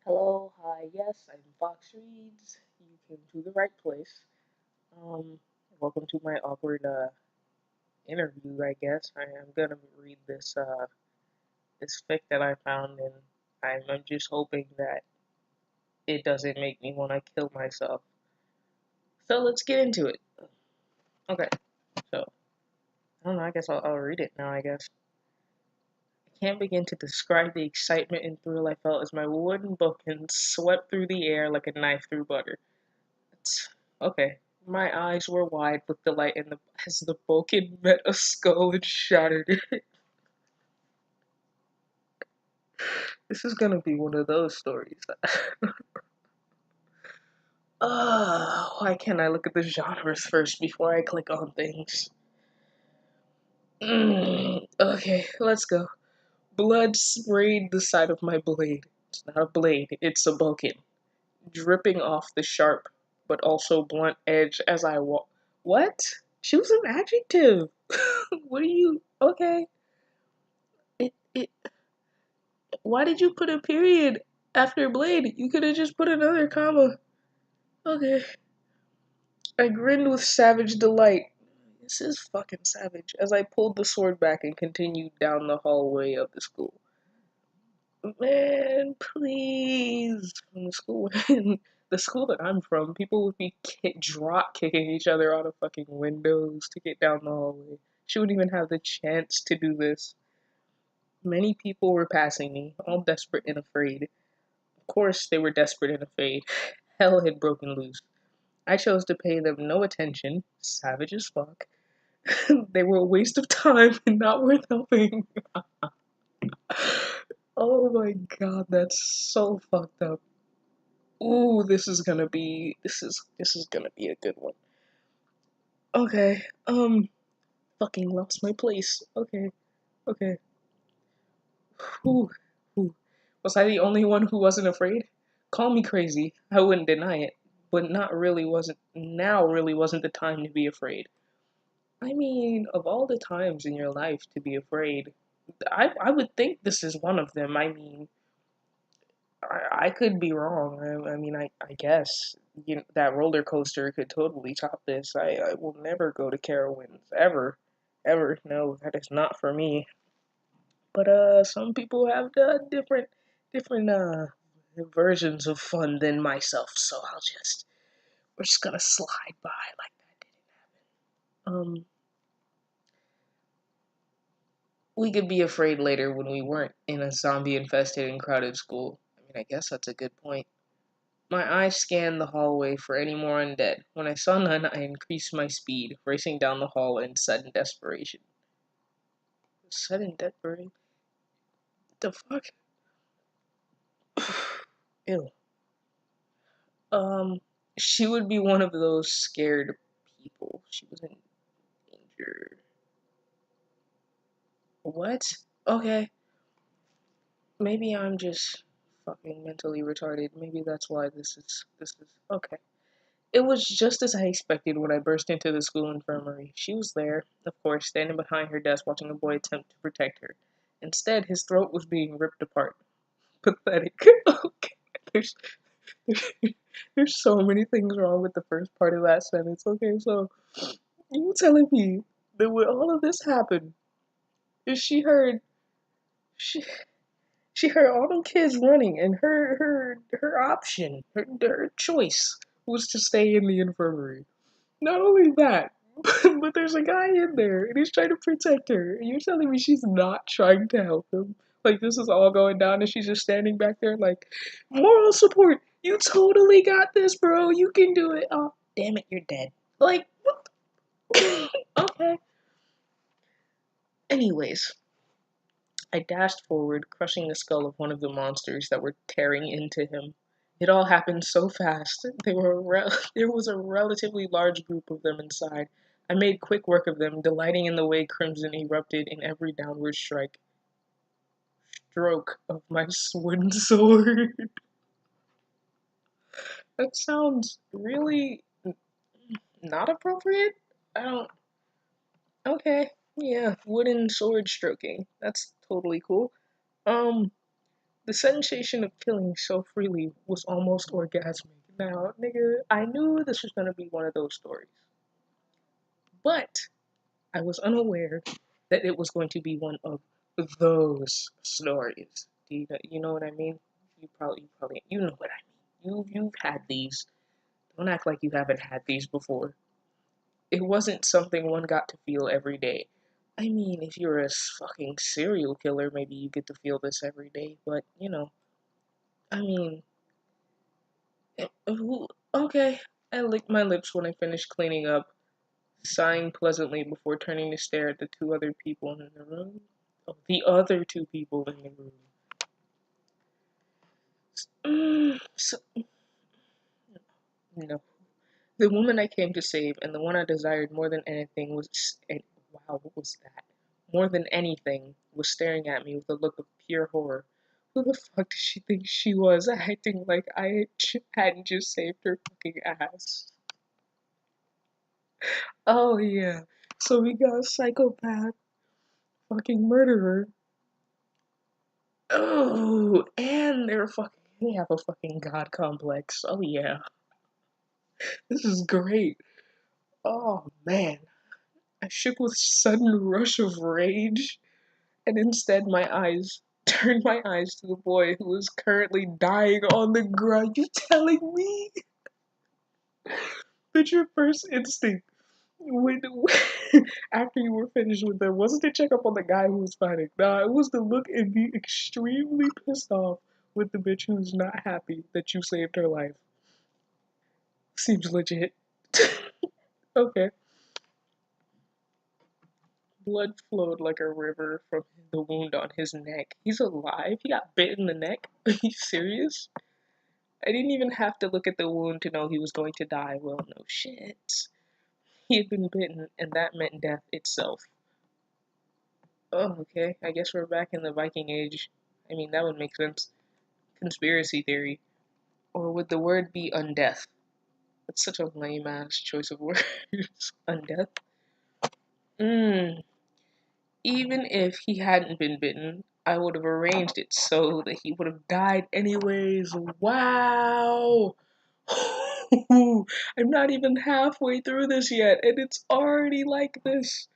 Hello, hi, yes, I'm Fox Reads. You came to the right place. Um, Welcome to my awkward interview, I guess. I am gonna read this fic that I found, and I'm just hoping that it doesn't make me want to kill myself. So let's get into it. Okay, so I don't know. I guess I'll read it now. I guess I can't begin to describe the excitement and thrill I felt as my wooden bookend swept through the air like a knife through butter. Okay. My eyes were wide with delight as the Vulcan met a skull and shattered it. This is gonna be one of those stories. Why can't I look at the genres first before I click on things? Okay, let's go. Blood sprayed the side of my blade. It's not a blade, it's a Vulcan. Dripping off the sharp but also blunt edge as I walk. What? Choose an adjective. What are you? Okay. It. Why did you put a period after blade? You could have just put another comma. Okay. I grinned with savage delight. This is fucking savage. As I pulled the sword back and continued down the hallway of the school. Man, please. From the school, the school that I'm from, people would be drop kicking each other out of fucking windows to get down the hallway. She wouldn't even have the chance to do this. Many people were passing me, all desperate and afraid. Of course, they were desperate and afraid. Hell had broken loose. I chose to pay them no attention. Savage as fuck. They were a waste of time and not worth helping. Oh my god, that's so fucked up. Ooh, this is gonna be a good one. Okay, fucking lost my place. Okay, okay. Whew, whew. Was I the only one who wasn't afraid? Call me crazy. I wouldn't deny it, but now really wasn't the time to be afraid. I mean, of all the times in your life to be afraid, I would think this is one of them. I mean, I could be wrong. I guess that roller coaster could totally top this. I will never go to Carowinds ever, ever. No, that is not for me. But some people have different versions of fun than myself. So we're just gonna slide by like that didn't happen. We could be afraid later when we weren't in a zombie infested and crowded school. I mean, I guess that's a good point. My eyes scanned the hallway for any more undead. When I saw none, I increased my speed, racing down the hall in sudden desperation. Sudden desperation? The fuck? Ew. Um, she would be one of those scared people. She was in danger. What? Okay. Maybe I'm just fucking mentally retarded. Maybe that's why this is okay. It was just as I expected when I burst into the school infirmary. She was there, of course, standing behind her desk watching a boy attempt to protect her. Instead, his throat was being ripped apart. Pathetic. Okay. There's, there's so many things wrong with the first part of that sentence. Okay, so you telling me that when all of this happened, is she she heard all them kids running, and her option, her choice was to stay in the infirmary. Not only that, but there's a guy in there and he's trying to protect her. And you're telling me she's not trying to help him? Like, this is all going down and she's just standing back there, like, moral support. You totally got this, bro. You can do it. Oh, damn it, you're dead. Like, what? Okay. Anyways, I dashed forward, crushing the skull of one of the monsters that were tearing into him. It all happened so fast. There was a relatively large group of them inside. I made quick work of them, delighting in the way crimson erupted in every downward stroke of my wooden sword. That sounds really not appropriate. I don't. Okay, yeah, wooden sword stroking. That's totally cool. Um, The sensation of killing so freely was almost orgasmic. Now, nigga, I knew this was gonna be one of those stories, but I was unaware that it was going to be one of those stories. You know what I mean? You know what I mean. You've had these. Don't act like you haven't had these before. It wasn't something one got to feel every day. I mean, if you're a fucking serial killer, maybe you get to feel this every day, but you know, I mean, okay. I licked my lips when I finished cleaning up, sighing pleasantly before turning to stare at the two other people in the room. Oh, the other two people in the room. So, no. The woman I came to save and the one I desired more than anything was. And, wow, what was that? More than anything, was staring at me with a look of pure horror. Who the fuck did she think she was, acting like I hadn't just saved her fucking ass? Oh, yeah. So we got a psychopath, fucking murderer. Oh, and they have a fucking god complex. Oh, yeah. This is great. Oh, man. I shook with sudden rush of rage, and instead turned my eyes to the boy who was currently dying on the ground. You telling me that your first instinct when after you were finished with them wasn't to check up on the guy who was fighting? Nah, it was to look and be extremely pissed off with the bitch who's not happy that you saved her life. Seems legit. Okay. Blood flowed like a river from the wound on his neck. He's alive? He got bit in the neck? Are you serious? I didn't even have to look at the wound to know he was going to die. Well, no shit. He had been bitten, and that meant death itself. Oh, okay. I guess we're back in the Viking Age. I mean, that would make sense. Conspiracy theory. Or would the word be undeath? That's such a lame ass choice of words. Undeath? Mmm. Even if he hadn't been bitten, I would have arranged it so that he would have died anyways. Wow! I'm not even halfway through this yet, and it's already like this.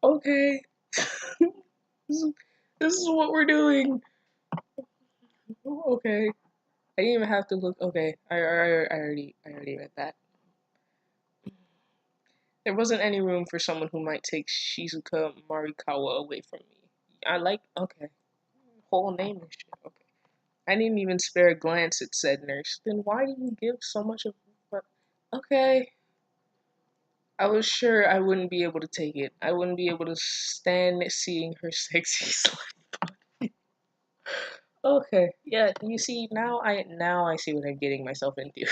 Okay. this, this is what we're doing. Okay. I didn't even have to look. Okay. I already read that. There wasn't any room for someone who might take Shizuka Marikawa away from me. Okay. Whole name and shit. Okay. I didn't even spare a glance at said nurse. Then why do you give so much of. Okay. I was sure I wouldn't be able to take it. I wouldn't be able to stand seeing her sexy slutty body. Okay, yeah, you see now I see what I'm getting myself into.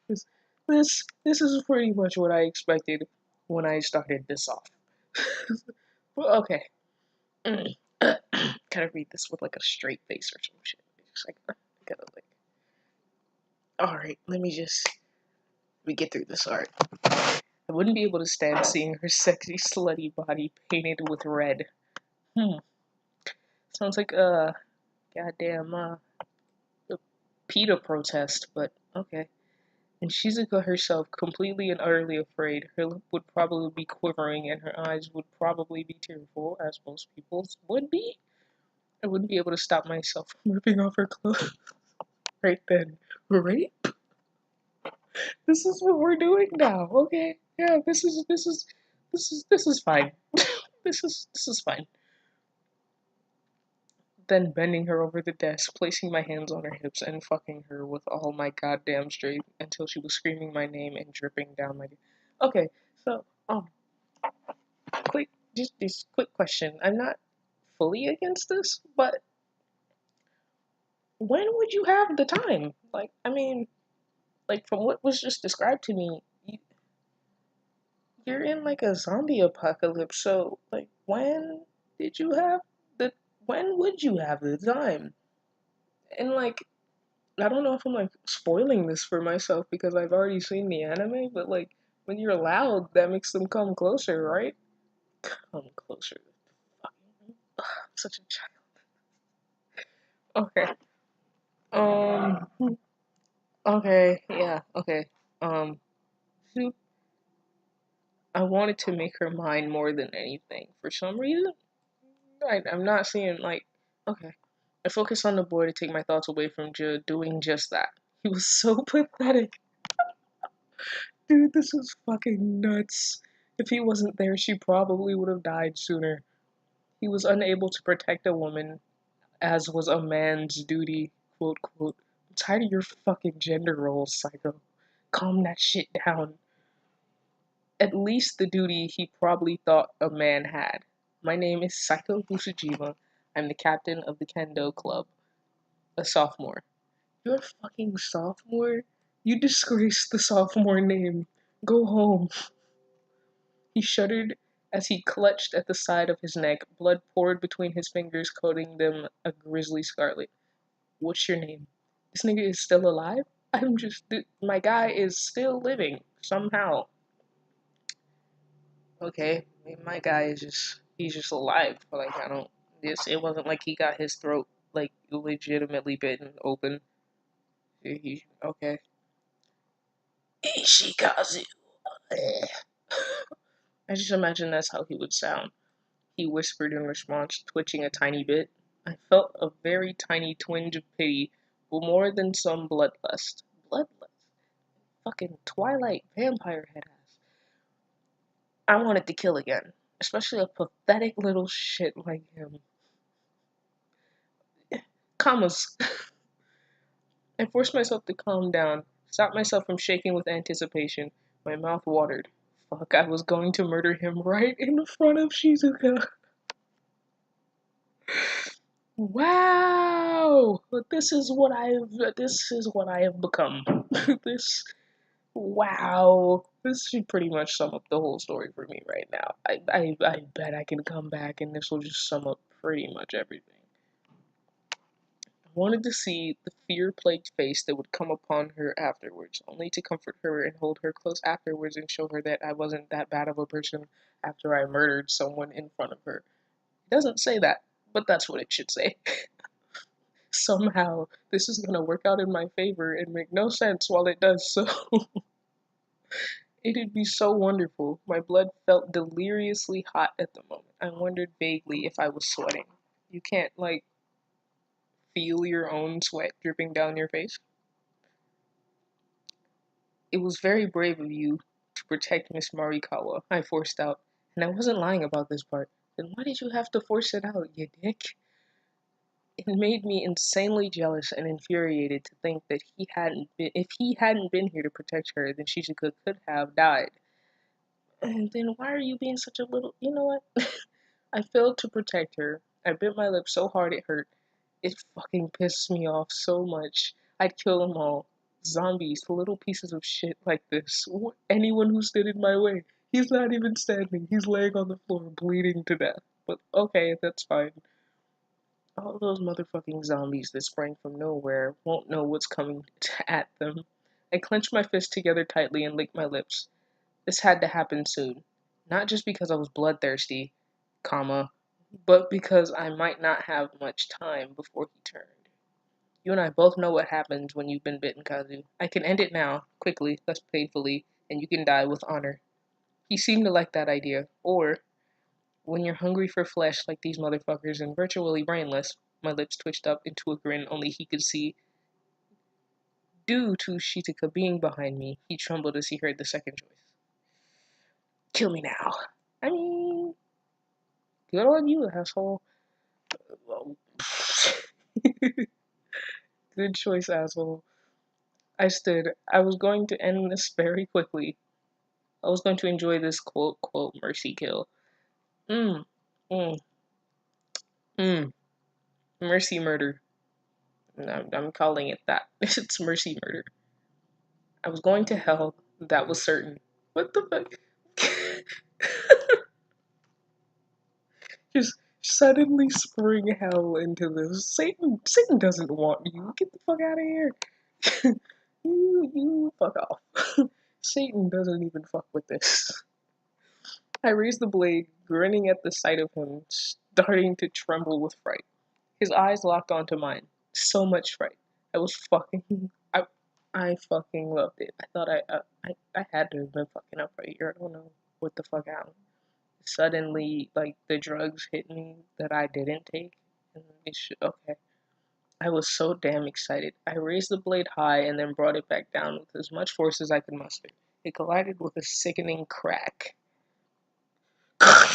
this this is pretty much what I expected when I started this off. Well, okay. Gotta read this with like a straight face or some shit. Just like gotta like. All right, let me get through this art. I wouldn't be able to stand seeing her sexy, slutty body painted with red. Sounds like a goddamn a PETA protest, but okay. And Shizuka herself, completely and utterly afraid, her lip would probably be quivering and her eyes would probably be tearful, as most people's would be. I wouldn't be able to stop myself from ripping off her clothes right then. Right? This is what we're doing now. Okay. Yeah, this is fine. This is fine. Then bending her over the desk, placing my hands on her hips and fucking her with all my goddamn strength until she was screaming my name and dripping down my. Okay, so quick, just this quick question. I'm not fully against this, but when would you have the time? Like, I mean, like from what was just described to me, you're in like a zombie apocalypse. So, like, did you have the? When would you have the time? And like, I don't know if I'm like spoiling this for myself because I've already seen the anime, but like when you're loud, that makes them come closer, right? Come closer. Fucking, ugh, I'm such a child. Okay. Um. Okay. Yeah. Okay. Um. I wanted to make her mine more than anything. For some reason, I'm not seeing like. Okay. I focused on the boy to take my thoughts away from doing just that. He was so pathetic. Dude, this is fucking nuts. If he wasn't there, she probably would have died sooner. He was unable to protect a woman, as was a man's duty. Quote, quote. I'm tired of your fucking gender roles, psycho. Calm that shit down. At least the duty he probably thought a man had. My name is Psycho Busujima. I'm the captain of the Kendo Club. A sophomore. You're a fucking sophomore? You disgraced the sophomore name. Go home. He shuddered as he clutched at the side of his neck. Blood poured between his fingers, coating them a grisly scarlet. What's your name? This nigga is still alive? My guy is still living, somehow. Okay, maybe my guy is he's just alive. But like, I don't, it wasn't like he got his throat, like, legitimately bitten open. Okay. Ishikazu. I just imagine that's how he would sound. He whispered in response, twitching a tiny bit. I felt a very tiny twinge of pity, but more than some bloodlust. Bloodlust? Fucking Twilight vampire head ass. I wanted to kill again, especially a pathetic little shit like him. Commas. I forced myself to calm down, stopped myself from shaking with anticipation. My mouth watered. Fuck, I was going to murder him right in front of Shizuka. Wow! This is what I have become. this wow. This should pretty much sum up the whole story for me right now. I bet I can come back and this will just sum up pretty much everything. I wanted to see the fear-plagued face that would come upon her afterwards, only to comfort her and hold her close afterwards and show her that I wasn't that bad of a person after I murdered someone in front of her. It doesn't say that, but that's what it should say. Somehow, this is gonna work out in my favor and make no sense while it does so. It'd be so wonderful. My blood felt deliriously hot at the moment. I wondered vaguely if I was sweating. You can't, like, feel your own sweat dripping down your face? It was very brave of you to protect Miss Marikawa, I forced out. And I wasn't lying about this part. Then why did you have to force it out, you dick? It made me insanely jealous and infuriated to think that if he hadn't been here to protect her, then Shizuka could have died. And then why are you being such a little, you know what? I failed to protect her. I bit my lip so hard it hurt. It fucking pissed me off so much. I'd kill them all. Zombies, little pieces of shit like this. Anyone who stood in my way. He's not even standing. He's laying on the floor, bleeding to death. But okay, that's fine. All those motherfucking zombies that sprang from nowhere won't know what's coming at them. I clenched my fists together tightly and licked my lips. This had to happen soon. Not just because I was bloodthirsty, comma, but because I might not have much time before he turned. You and I both know what happens when you've been bitten, Kazu. I can end it now, quickly, less painfully, and you can die with honor. He seemed to like that idea. Or, when you're hungry for flesh like these motherfuckers and virtually brainless, my lips twitched up into a grin only he could see. Due to Shizuka being behind me, he trembled as he heard the second choice. Kill me now. I mean, good on you, asshole. Well, good choice, asshole. I stood. I was going to end this very quickly. I was going to enjoy this quote, quote, mercy kill. Mmm, mmm, mmm. Mercy murder. I'm calling it that. It's mercy murder. I was going to hell. That was certain. What the fuck? Just suddenly spring hell into this. Satan doesn't want you. Get the fuck out of here. you fuck off. Satan doesn't even fuck with this. I raised the blade, grinning at the sight of him, starting to tremble with fright. His eyes locked onto mine. So much fright. I was fucking. I fucking loved it. I thought I had to have been fucking up right here. I don't know what the fuck happened. Suddenly, like the drugs hit me that I didn't take, and okay. I was so damn excited. I raised the blade high and then brought it back down with as much force as I could muster. It collided with a sickening crack. I'm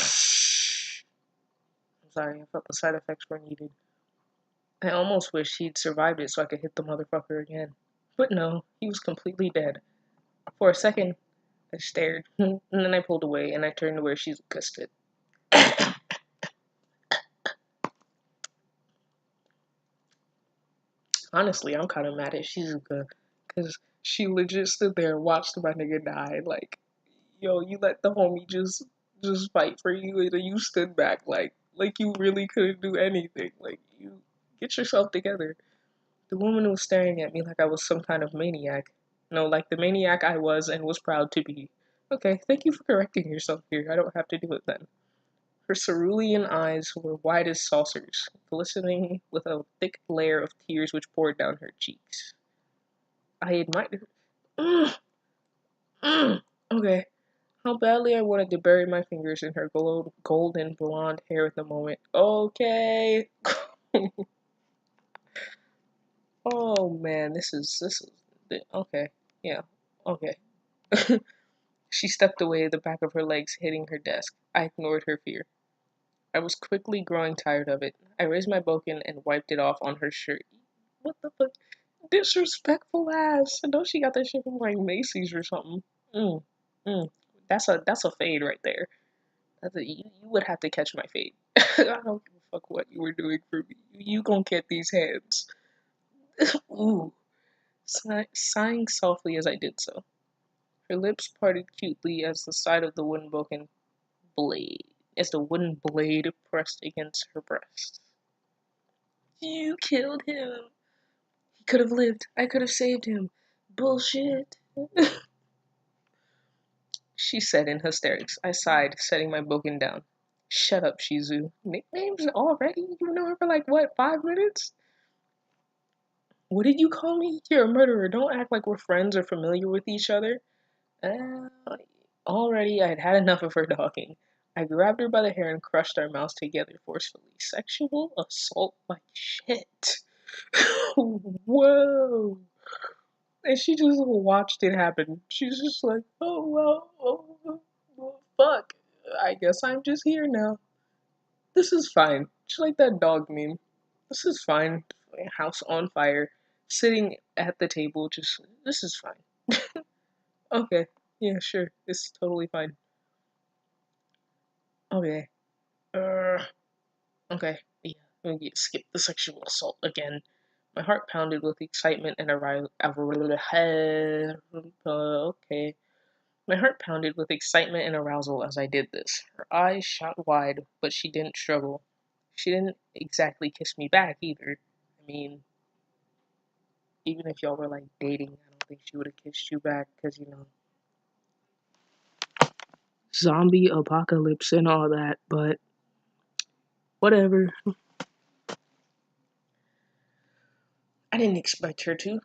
sorry, I felt the side effects were needed. I almost wished he'd survived it so I could hit the motherfucker again. But no, he was completely dead. For a second, I stared, and then I pulled away and I turned to where Shizuka stood. Honestly, I'm kind of mad at Shizuka, because she legit stood there and watched my nigga die. Like, yo, you let the homie just fight for you, and then you stood back like you really couldn't do anything. Like, you get yourself together. The woman was staring at me like I was some kind of maniac. No, like the maniac I was and was proud to be. Okay, thank you for correcting yourself here. I don't have to do it then. Her cerulean eyes were wide as saucers, glistening with a thick layer of tears which poured down her cheeks. I admired her. Okay. How badly I wanted to bury my fingers in her golden blonde hair at the moment. Okay. Oh man, this is okay. Yeah. Okay. She stepped away, the back of her legs hitting her desk. I ignored her fear. I was quickly growing tired of it. I raised my boken and wiped it off on her shirt. What the fuck? Disrespectful ass. I know she got that shit from like Macy's or something. Mm. Mm. That's a fade right there. You would have to catch my fade. I don't give a fuck what you were doing for me. You gonna get these hands. Ooh. Sighing softly as I did so. Her lips parted cutely as the side of the blade, as the wooden blade pressed against her breast. You killed him. He could have lived. I could have saved him. Bullshit. She said in hysterics. I sighed, setting my boken down. Shut up, Shizu. Nicknames already? You know her for like, what, 5 minutes? What did you call me? You're a murderer. Don't act like we're friends or familiar with each other. Uh, Already I had had enough of her talking. I grabbed her by the hair and crushed our mouths together forcefully. Sexual assault like shit. Whoa. And she just watched it happen. She's just like, oh, well, fuck. I guess I'm just here now. This is fine. Just like that dog meme. This is fine. House on fire. Sitting at the table, this is fine. Okay. Yeah, sure. It's totally fine. Okay. Uh, okay. Yeah. Skip the sexual assault again. My heart pounded with excitement and arousal. Okay. My heart pounded with excitement and arousal as I did this. Her eyes shot wide, but she didn't struggle. She didn't exactly kiss me back either. I mean, even if y'all were like dating, I don't think she would have kissed you back because, zombie apocalypse and all that, but whatever. I didn't expect her to,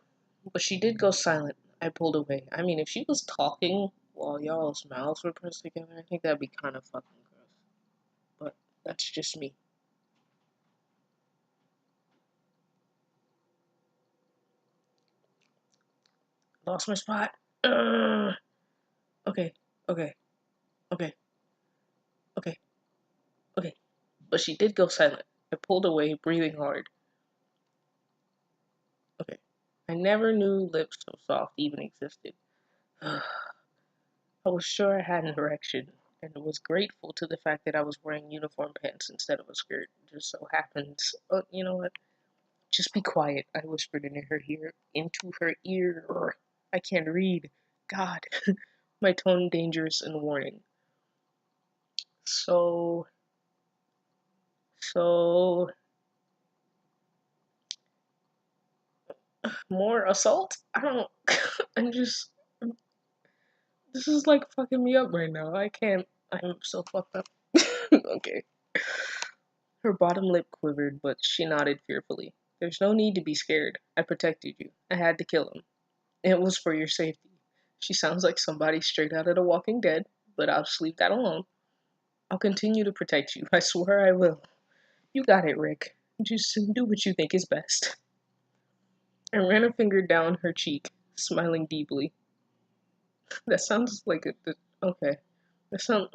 but she did go silent. I pulled away. I mean, if she was talking while y'all's mouths were pressed together, I think that'd be kind of fucking gross. But that's just me. Lost my spot. Okay, okay, okay, okay, okay. But she did go silent. I pulled away, breathing hard. Okay. I never knew lips so soft even existed. I was sure I had an erection, and was grateful to the fact that I was wearing uniform pants instead of a skirt. Just so happens. You know what? Just be quiet, I whispered into her ear. I can't read. God. My tone dangerous and warning. So, so, more assault? I don't, I'm just, this is like fucking me up right now. I can't, I'm so fucked up. Okay. Her bottom lip quivered, but she nodded fearfully. There's no need to be scared. I protected you. I had to kill him. It was for your safety. She sounds like somebody straight out of The Walking Dead, but I'll just leave that alone. I'll continue to protect you. I swear I will. You got it, Rick. Just do what you think is best. I ran a finger down her cheek, smiling deeply. That sounds like okay. That sounds.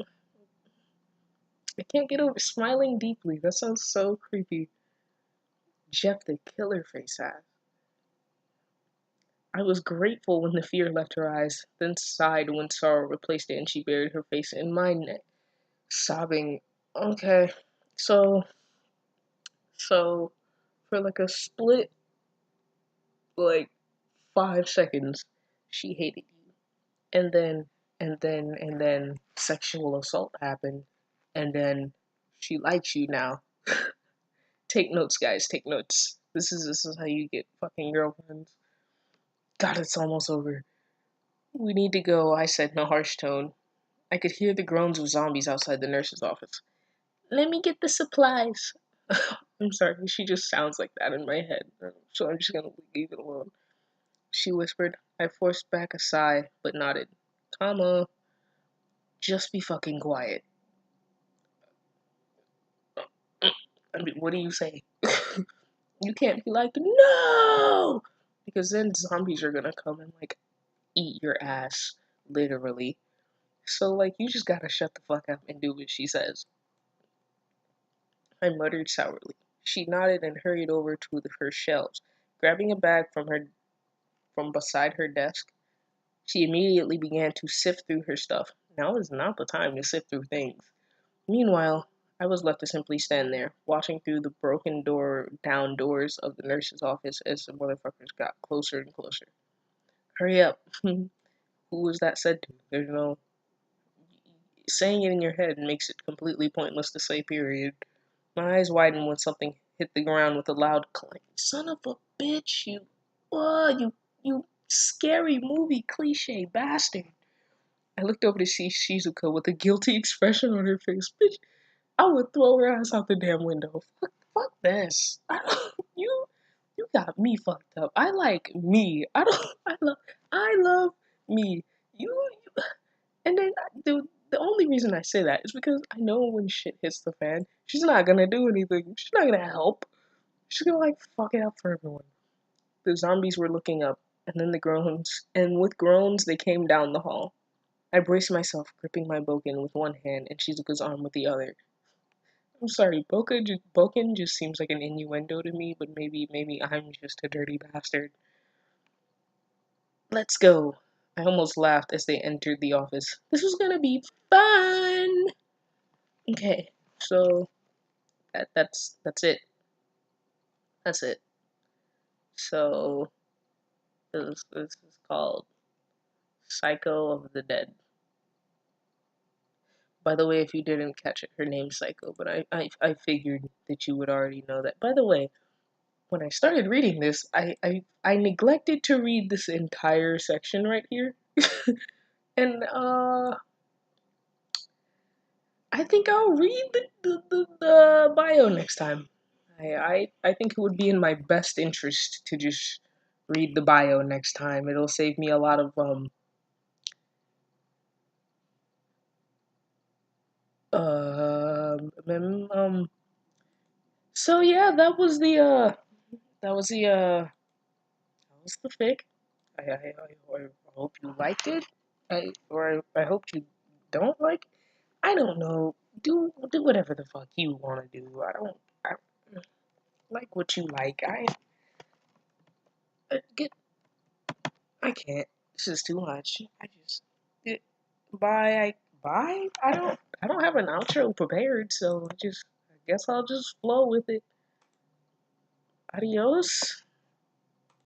I can't get over smiling deeply. That sounds so creepy. Jeff the killer face ass. I was grateful when the fear left her eyes, then sighed when sorrow replaced it and she buried her face in my neck, sobbing. Okay, so, so, for like a split, like, 5 seconds, she hated you. And then sexual assault happened, and then she likes you now. Take notes, guys, take notes. This is how you get fucking girlfriends. God, it's almost over. We need to go, I said in a harsh tone. I could hear the groans of zombies outside the nurse's office. Let me get the supplies. I'm sorry, she just sounds like that in my head, so I'm just gonna leave it alone. She whispered. I forced back a sigh, but nodded. Comma, just be fucking quiet. I mean, what do you say? You can't be like, no! Because then zombies are gonna come and, like, eat your ass, literally. So, like, you just gotta shut the fuck up and do what she says. I muttered sourly. She nodded and hurried over to her shelves. Grabbing a bag from beside her desk, she immediately began to sift through her stuff. Now is not the time to sift through things. Meanwhile, I was left to simply stand there, watching through the broken down doors of the nurse's office as the motherfuckers got closer and closer. Hurry up. Who was that said to? There's no saying it in your head makes it completely pointless to say period. My eyes widened when something hit the ground with a loud clank. Son of a bitch, you scary movie cliche bastard. I looked over to see Shizuka with a guilty expression on her face. Bitch, I would throw her ass out the damn window. Fuck this. You got me fucked up. I like me. I love me. You and then the only reason I say that is because I know when shit hits the fan, she's not gonna do anything. She's not gonna help. She's gonna like fuck it up for everyone. The zombies were looking up, and then the groans, and with groans they came down the hall. I braced myself, gripping my boken with one hand and Shizuka's arm with the other. I'm sorry, boken just seems like an innuendo to me, but maybe I'm just a dirty bastard. Let's go. I almost laughed as they entered the office. This was gonna be fun. Okay, so that's it. That's it. So this is called Psycho of the Dead. By the way, if you didn't catch it, her name's Psycho, but I figured that you would already know that. By the way, when I started reading this, I neglected to read this entire section right here. And I think I'll read the bio next time. I think it would be in my best interest to just read the bio next time. It'll save me a lot of so yeah, that was the fic. I hope you liked it. I hope you don't like. I don't know. Do whatever the fuck you want to do. I like what you like. I get. I can't. This is too much. I just. It, bye. Bye. I don't have an outro prepared, so I guess I'll just flow with it. Adios.